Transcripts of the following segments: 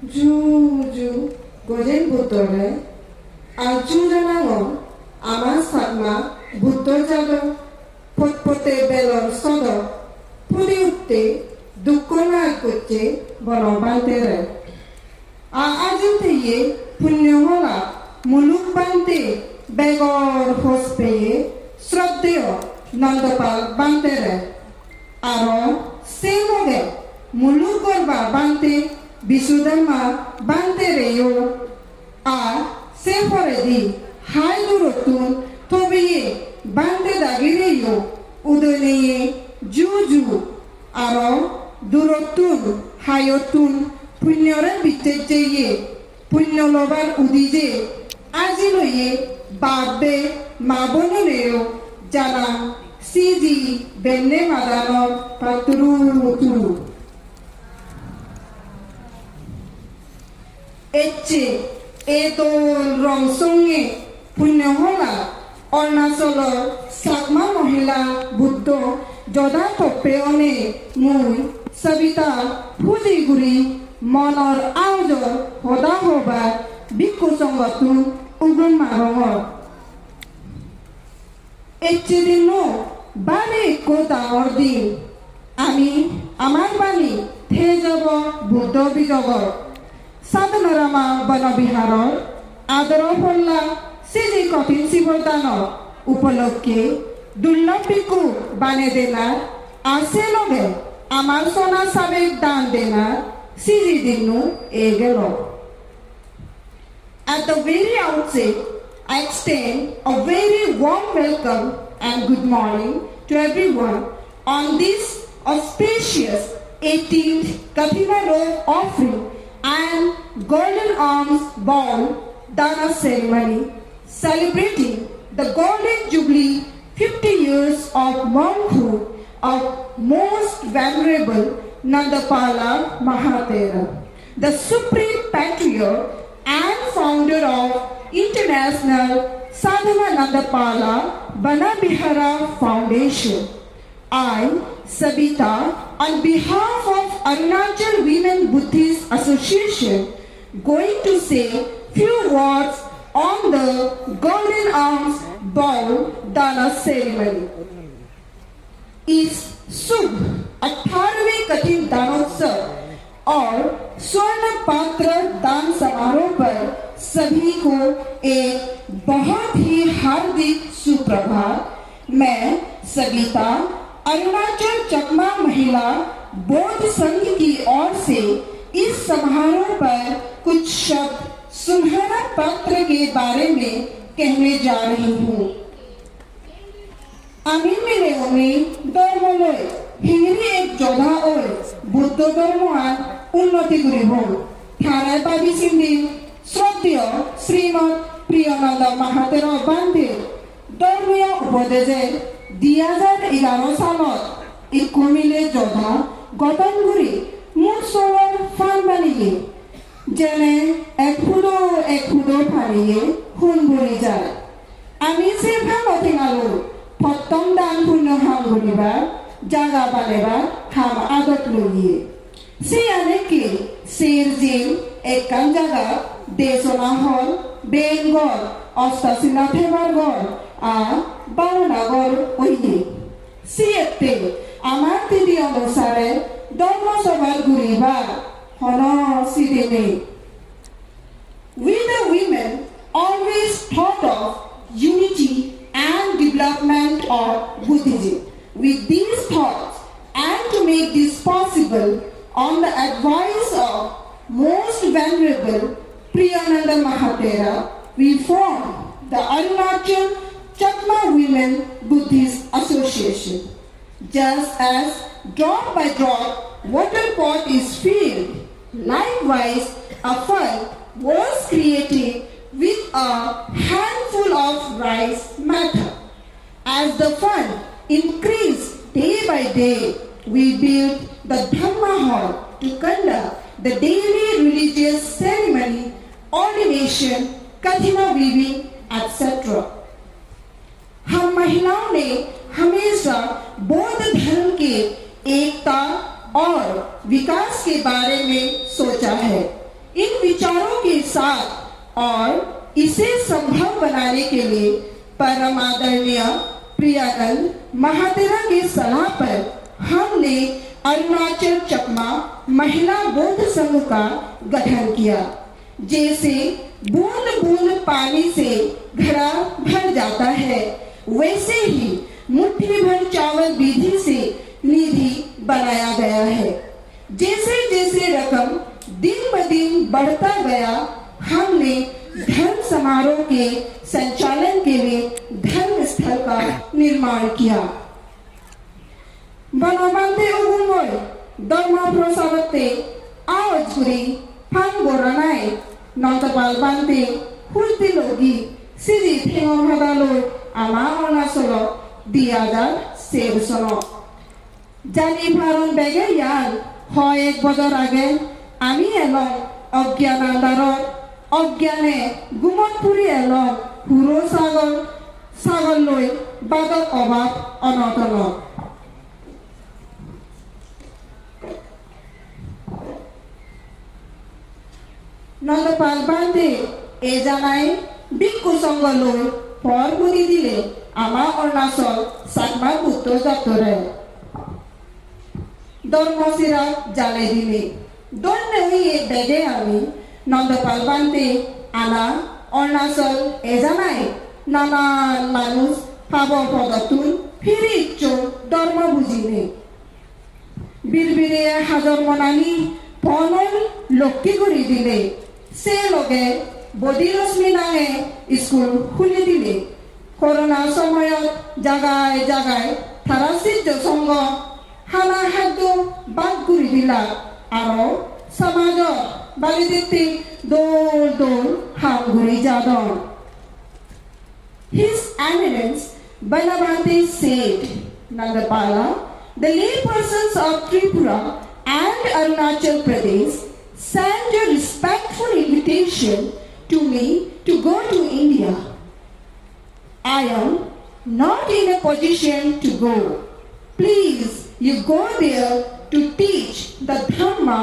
Ju gojen butore ajuranango ama sakma butor jado potpote belor sodo puri utte dukkona kucce bono bantere a ajuntiye punyohola muluk bante begor hospeye শ্রদ্ধেয় নন্দপাল বান্তেরে আরো সেমগে মুলুক করবা বান্তে বিশুদ্ধমা বান্তেরেও আর সে পরে দি high দূরতুন তবিয়ে Bhante দাগিরেও উদনিয়ে জু আরো দূরতুন হায়তুন পুণ্যরে বিচ্ছেয়ে পুণ্য লবার উদিজে আজিলয়ে বাবে মাবনলেও জানা CG বেন্নে মাদানর পাতুরু এচ্ছে এতল রং সঙ্গে পুণ্যহলা অরুণাচলৰ চাকমা মহিলা বুদ্ধ যদা তপেয়নে মুই সবিতা ফুজিগুৰি মনৰ আউজৰ সদা হবা বিক্ষু সংগঠন উগুন মাৰঙৰ এচ্ছেদিনো বানে কোটাঙৰ দিন আমি আমাৰ বাণী থে যাব বুদ্ধ বিজগৰ সাধনারামা বনবিহাৰৰ আদৰ ফল্লা শ্ৰী কঠিন শিৱদানৰ উপলক্ষে দুৰ্লভিকু বানে দেনাৰ আছে লগে আমাৰ সোনা সাবেক দান দেনাৰ শ্ৰী দিনো equal At the very outset, I extend a very warm welcome and good morning to everyone on this auspicious 18th Kathina Road offering and Golden Arms Ball Dana ceremony celebrating the Golden Jubilee 50 years of monkhood of Most Venerable Nandapala Mahatera, the Supreme Patriarch and founder of International Sadhana Nandapala Banabihara Foundation. I, Sabita, on behalf of Arunachal Women Buddhist Association, going to say few words on the Golden Arms Ball Dana ceremony. इस शुभ 18वें कठिन दानोत्सव और स्वर्ण पात्र दान समारोह पर सभी को एक बहुत ही हार्दिक सुप्रभात। मैं सविता अरुणाचल चकमा महिला बौद्ध संघ की ओर से इस समारोह पर कुछ शब्द सुनहरा पात्र के बारे में कहने जा रही हूँ। আমি মেরে উনি ধর্মলয় হিংরি এক যোদ্ধা ওই বুদ্ধ ধর্মান উন্নতি করিব থানায় পাবি সিন্ধি শ্রদ্ধেয় শ্রীমৎ প্রিয়ানন্দ মাহাতের বান্ধে ধর্মীয় উপদেশে 2011 সালত ইকুমিলে যোদ্ধা গঠন কৰি মোৰ চৰৰ ফান বানিয়ে যেনে এক ফুটো ফানিয়ে সোণ ভৰি যায় আমি যে ভাল অথিঙালো প্রথম দান পুণ্য হাম গরিবা জাগা বালেবা হাম আদত লইয়ে সে আনেকে সের জিম একান জাগা দেশনা হল বেঙ্গল অষ্টাশীনা ফেবারগড় আর বারোনাগর ওইয়ে সিয়েতে আমার দিদি অনুসারে ধর্মসভার ঘুরিবা হন সিদিনে We the women always thought of unity and development of Buddhism. With these thoughts, and to make this possible, on the advice of Most Venerable Priyananda Mahatera, we formed the Arunachal Chakma Women Buddhist Association. Just as drop by drop water pot is filled, likewise a fund was created with a handful of rice matter. As the fund increased day by day, we built the Dhamma hall to conduct the daily religious ceremony, ordination, kathina weaving, etc. हम महिलाओं ने हमेशा बौद्ध धर्म के एकता और विकास के बारे में सोचा है। इन विचारों के साथ और इसे संभव बनाने के लिए परम आदरणीय प्रियानंद महातेरा की सलाह पर हमने अरुणाचल चकमा महिला बौद्ध संघ का गठन किया। जैसे बूंद बूंद पानी से घड़ा भर जाता है, वैसे ही मुट्ठी भर चावल विधि से निधि बनाया गया है। जैसे जैसे रकम दिन ब दिन बढ़ता गया, हमने धर्म समारोह के संचालन के लिए धर्म स्थल का निर्माण किया। बनोबांते उगुंगोय धर्म प्रसारते आवजगुरी फांगोरानाय नंतपाल बांते हुलती लोगी सिरी थेंगो हदालो आमा अरुणाचल दियाजार सेबसनो जानी फारुन बेगे यार হয় এক বছর আগে আমি এলাম অজ্ঞান আন্ধারত অজ্ঞানে গুমত ফুৰি এলাম হুৰো ছাগল লৈ বাদত অভাৱ অনটনত নন্দপাল বান্ধে এই জানাই ভিক্ষু সংঘ লৈ পৰ কৰি দিলে আমাৰ অৰুণাচল চাকমা উত্তৰ দপ্তৰে ধর্মশিরা জালে দিলে দন্ডে হইয়ে বেগে আমি নন্দপাল বান্তে আনা অরুণাচল এজানাই নানান মানুষ পাব পদতুন ফিরি চোর ধর্ম বুঝিলে বিরবিরে হাজর মনানি পনল লক্ষ্মী করে দিলে সে লগে বদিরশ্মি নামে স্কুল খুলে দিলে করোনা সময়ত জাগায় জাগায় থারাসিজ্য সংঘ হানা খাদ্য বাদ কৰি দিলা আৰু সমাজত বালিদিতি দৌৰ দৌৰ হাম ঘূৰি যাদন His Eminence Banabhante said, Nandapala, the laypersons of Tripura and Arunachal Pradesh sent a respectful invitation to me to go to India. I am not in a position to go. Please, you go there to teach the Dhamma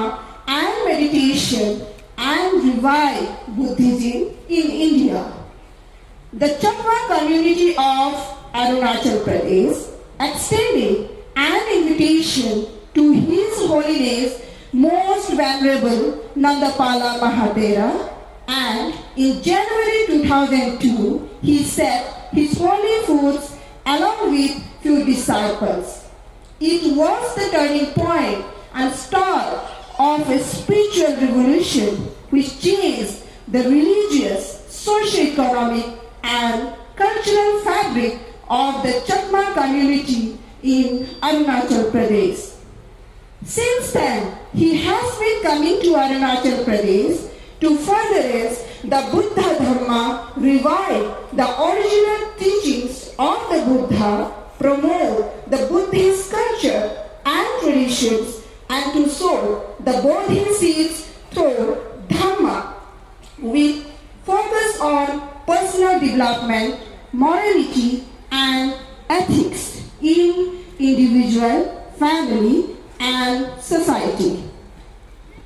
and meditation and revive Buddhism in India. The Chakma community of Arunachal Pradesh extended an invitation to His Holiness Most Venerable Nandapala Mahatera, and in January 2002 he set his holy foods along with few disciples. It was the turning point and start of a spiritual revolution which changed the religious, socio-economic and cultural fabric of the Chakma community in Arunachal Pradesh. Since then, he has been coming to Arunachal Pradesh to further the Buddha Dharma, revive the original teachings of the Buddha, promote the Buddhist culture and traditions, and to sow the Bodhi seeds through Dhamma with focus on personal development, morality and ethics in individual, family and society.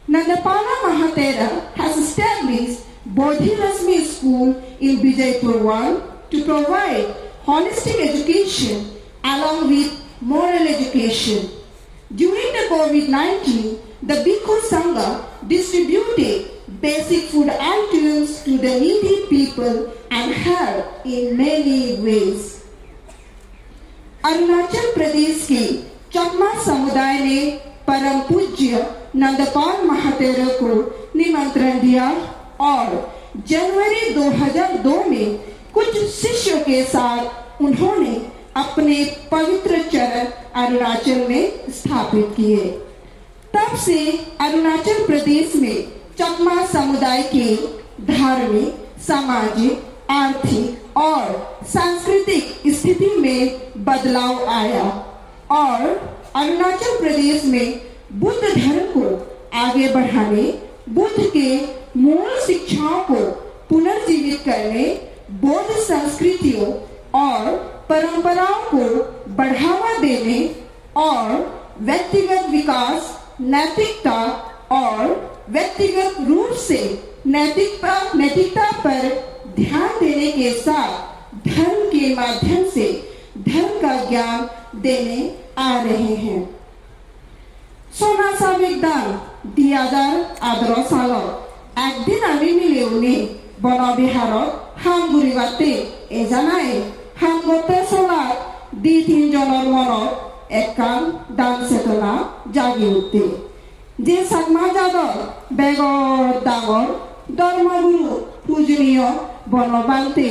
Nandapala Mahatera has established Bodhi Rasmi School in Bijaypur 1 to provide holistic education along with moral education. During the COVID-19, the Bhikkhu Sangha distributed basic food items to the needy people and helped in many ways. Arunachal Pradesh के चकमा समुदाय ने परम पूज्य नंदपाल महातेरा को निमंत्रण दिया और जनवरी 2002 में कुछ शिष्यों के साथ उन्होंने अपने पवित्र चरण अरुणाचल में स्थापित किए। तब से अरुणाचल प्रदेश में चकमा समुदाय के धार्मिक, सामाजिक, आर्थिक और सांस्कृतिक स्थिति में बदलाव आया और अरुणाचल प्रदेश में बुद्ध धर्म को आगे बढ़ाने, बुद्ध के मूल शिक्षाओं को पुनर्जीवित करने, बौद्ध संस्कृतियों और परंपराओं को बढ़ावा देने और व्यक्तिगत विकास, नैतिकता और व्यक्तिगत रूप से नैतिकता पर ध्यान देने के साथ धर्म के माध्यम से धर्म का ज्ञान देने आ रहे हैं। सोना साबिक दान 2018 साলত একদিন আমি মিলেউনি বনবিহাৰত হাম ঘূৰিবাতে এজানাই হাম গতে চলাত দি তিনজনৰ মনত একান দান চেতনা জাগি উঠে যে চাকমা যাদৱ বেগৰ ডাঙৰ ধৰ্মগুৰু পূজনীয় বনবান্তে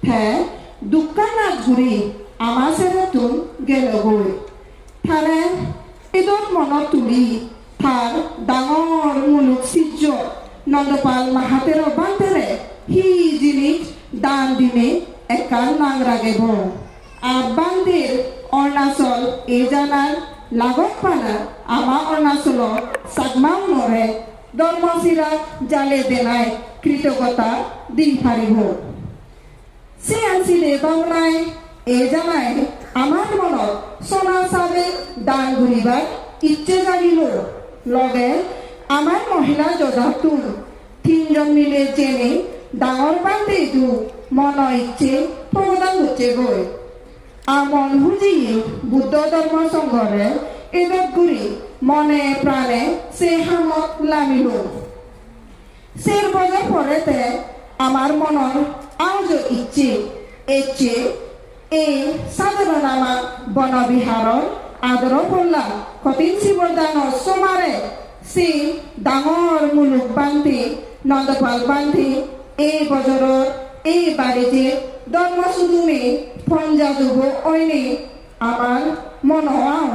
থে দোকানাত ঘূৰি আমাৰ চেৰেতুন গেলগৈ থাৰে ঈদত মনত তুলি থাৰ ডাঙৰ মুলুক চিৰ্য নন্দপাল মাহাতেৰ বান্ধেৰে সি জিনিস দান দিনে একান নাংৰাগেব বান্ধেৰ অৰুণাচল এই জানাৰ লাগত পানা আমাৰ অৰুণাচলৰ চাকমাও নৰে ধৰ্মচিৰা জালে দেনাই কৃতজ্ঞতা দি পাৰিব চিয়াঞ্চিলে বামনাই এই জানাই আমাৰ মনত সোনা চাবে দান ঘূৰিবাৰ ইচ্ছে জাগিল লগে আমাৰ মহিলা যোদ্ধাটোৰ তিনজন মিলে জেনে ডাঙৰ বান্ধেটো মনৰ ইচ্ছে প্ৰদান হৈছেগৈ মন বুজিয়ে বুদ্ধ ধৰ্ম সংঘৰে ঈদত ঘূৰি মনে প্ৰাণে সে হামত নামিল সের বজা পরেতে আমার মনৰ আজ ইচ্ছে এচ্ছে এই সাধারণ আমার বনবিহাৰৰ আদৰ করলা কঠিন শিৱদানৰ সোমাৰে সে ডাঙৰ মুলুক বান্ধি নন্দপাল বান্ধি এই বজৰৰ এই বাড়িতে ধর্মসুদুমে পঞ্জা যুব অইনে আমার মনোয়ার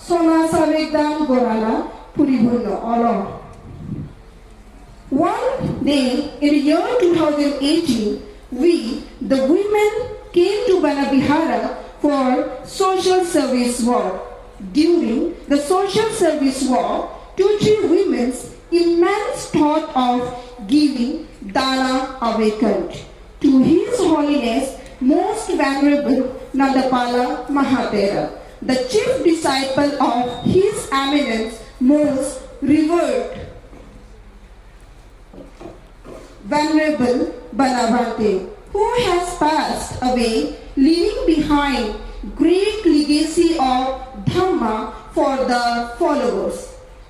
সোনা সাবেক দাম গোড়ালা পরিপূর্ণ all One day in the year 2018, we, the women, came to Banabihara for social service work. During the social service work, 2-3 women's immense thought of giving dana awakened. To His Holiness, Most Venerable Nandapala Mahatera, the chief disciple of His Eminence, Most Revered Venerable Banabhante, who has passed away, leaving behind great legacy of Dhamma for the followers.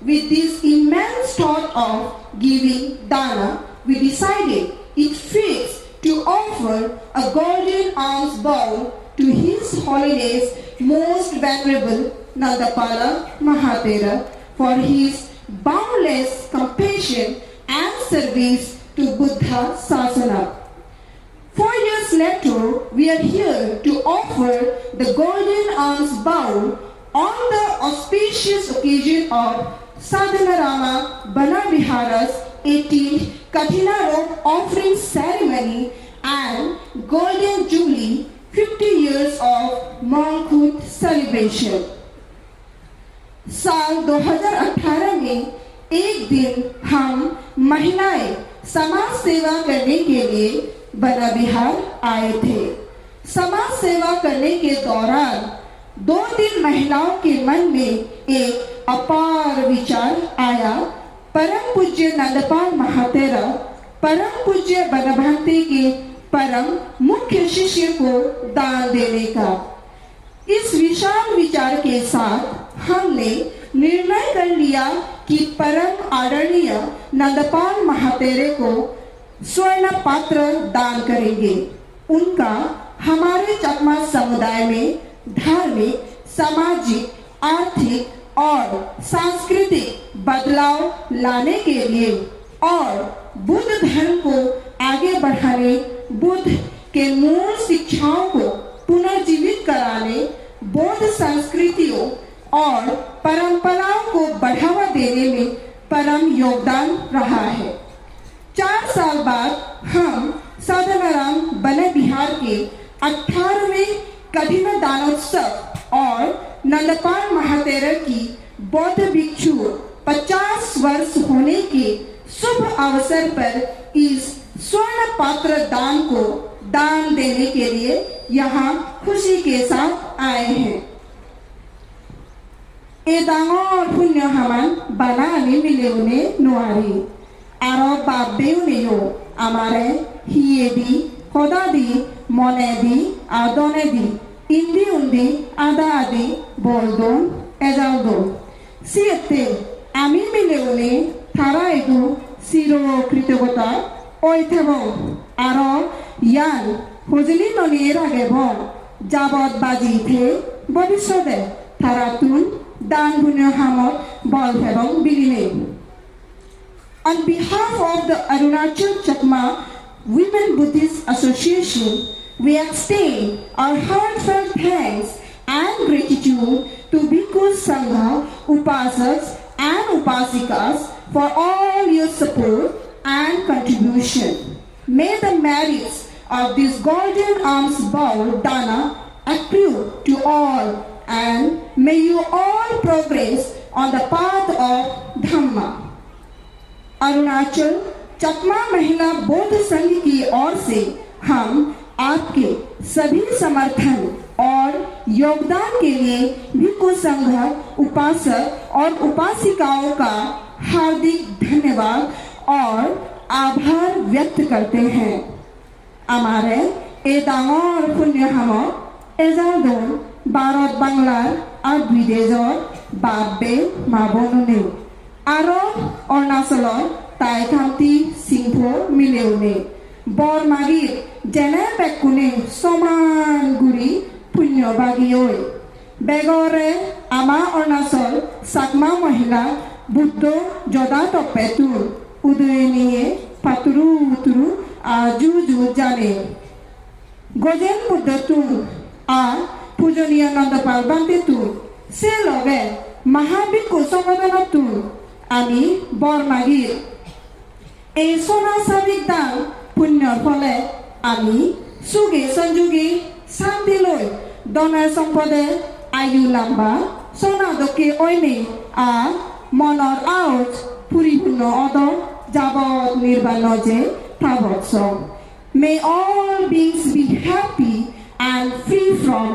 With this immense thought of giving dana, we decided it fits to offer a golden alms bowl to His Holiness Most Venerable Nandapala Mahatera for his boundless compassion and service to Buddha Sasana. 4 years later, we are here to offer the golden alms bowl on the auspicious occasion of Sadhanarama Banabihara's 18th Kathina Road offering ceremony and Golden Jubilee 50 years of Monkhood celebration. साल 2018 में एक दिन हम महिलाएं समाज सेवा करने के लिए बनाबिहार आए थे। समाज सेवा करने के दौरान 2 दिन महिलाओं के मन में एक अपार विचार आया। परम पूज्य नंदपाल महातेरा परम पूज्य बनभांते के परम मुख्य शिष्य को दान देने का। इस विशाल विचार के साथ हमने निर्णय कर लिया कि परम आदरणीय नंदपाल महातेरे को स्वर्ण पात्र दान करेंगे। उनका हमारे चकमा समुदाय में धार्मिक, सामाजिक, आर्थिक और सांस्कृतिक बदलाव लाने के लिए और बुद्ध धर्म को आगे बढ़ाने, बुद्ध के मूल शिक्षाओं को पुनर्जीवित कराने, बौद्ध संस्कृतियों और परंपराओं को बढ़ावा देने में परम योगदान रहा है। 4 साल बाद हम साधनाराम बनबिहार के 18वें कठिन दानोत्सव और नंदपाल महातेरा की बौद्ध भिक्षु 50 वर्ष होने के शुभ अवसर पर इस स्वर्ण पात्र दान को दान देने के लिए यहाँ खुशी के साथ आए हैं। এই ডাঙৰ পুণ্য সমান বানা আমি মিলিবনে নোৱাৰি আৰু বাবেও আমাৰে হিয়ে দি সদা দি মনে দি আদনে দি ইন্দি উন্দি আদা আদি বলদন এজালদন সিয়েতে আমি মিলিবনে তারা এগু চিৰ কৃতজ্ঞতা ঐথেব আৰু ইয়ান হুজলি ননিয়ে রাগেব যাবত বাজিথে ভবিষ্যতে তারাতুন দান পুণ্য হামত বল এবং বিলিনে On behalf of the Arunachal Chakma Women Buddhist Association, we extend our heartfelt thanks and gratitude to Bhikkhu Sangha, Upasaks and Upasikas for all your support and contribution. May the merits of this golden alms bowl dana accrue to all, and may you all progress on the path of Dhamma. Arunachal चकमा महिला बौद्ध संघ की ओर से हम आपके सभी समर्थन और योगदान के लिए भिक्खु संघ उपासक और उपासिकाओं का हार्दिक धन्यवाद और आभार व्यक्त करते हैं हमारे ए डाঙৰ पुण्य हामत एजालदन भारत बांग्लार और विदेशर बाबे माबनुने আৰু অৰুণাচলৰ টাইথামতি সিংফো মিলেউনে বৰমাগীৰ যেনে পেকুনে সমান গুৰি পুণ্যবাগী ঐ বেগৰে আমাৰ অৰুণাচল চাকমা মহিলা বুদ্ধ জদা তপেতুৰ উদয়নিয়ে পাতুৰু উতুৰু জু জানে গজেন বুদ্ধতুৰ পূজনীয় নন্দপাল বান্তিতুৰ সে লগে মহাভিক্ষু সংগঠনতুৰ আমি বৰমাগীৰ এই সোনা চাবিক দান পুণ্যৰ ফলে আমি সুগে সংযোগী শান্তি লৈ দনাৰ সম্পদে আয়ু লাম্বা সোনা দকে অইনে মনৰ আউজ পরিপূর্ণ অদর যাবৎ নির্বাণ যে থাবৎস May all beings be happy and free from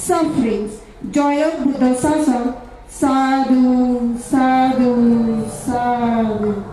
sufferings. Joy of Buddha Sasana. Sadhu, sadhu, sadhu.